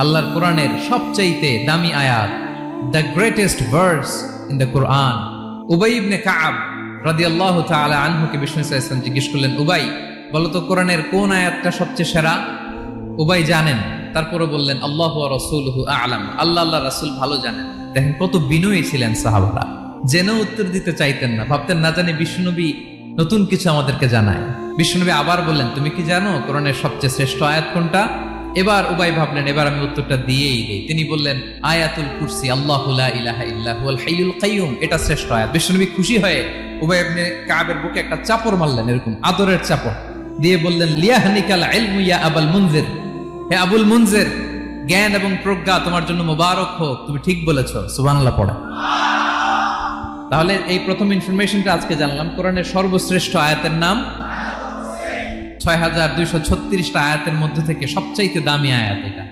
আল্লাহর কোরআনের সবচাইতে দামি আয়াত, the greatest verse in the Quran. Ubai ibn Kaab রাদিয়াল্লাহু তাআলা আনহুকে বিষ্ণু সাল্লাল্লাহু আলাইহি ওয়াসাল্লাম জিজ্ঞেস করলেন, উবাই বলো তো কোরআনের কোন আয়াতটা সবচেয়ে সেরা? উবাই জানেন, তারপরে বললেন আল্লাহু ওয়া রাসূলুহু আ'লাম, আল্লাহ রাসূল ভালো জানেন। দেখেন কত বিনয়ী ছিলেন সাহাবারা, জেনেও উত্তর দিতে চাইতেন না, ভাবতেন না জানি বিষ্ণুনবী নতুন কিছু আমাদেরকে জানায়। বিষ্ণুনবী আবার বললেন, তুমি কি জানো কোরআনের সবচেয়ে শ্রেষ্ঠ আয়াত কোনটা? এবার উবাই ভাবলেন এবার আমি উত্তরটা দিয়েই দেই। তিনি বললেন আয়াতুল কুরসি, আল্লাহু লা ইলাহা ইল্লা হুয়াল হাইয়ুল কাইয়ুম, এটা শ্রেষ্ঠ আয়াত। বিষ্ণুনবী খুশি হয়ে উবাই ইবনে কাবের বুকে একটা চাপড় মারলেন, এরকম আদরের চাপড় দিয়ে বললেন, লিয়াহনিকাল ইলমু ইয়া আবুল মুনজির, হে আবুল মুনজির, জ্ঞান এবং প্রজ্ঞা তোমার জন্য মোবারক হোক, তুমি ঠিক বলেছো। সুবহানাল্লাহ পড়ে। তাহলে এই প্রথম ইনফরমেশনটা আজকে জানলাম, কোরআনের সর্বশ্রেষ্ঠ আয়াতের নাম ৬,২৩৬টা আয়াতের মধ্যে থেকে সবচাইতে দামি আয়াত এটা।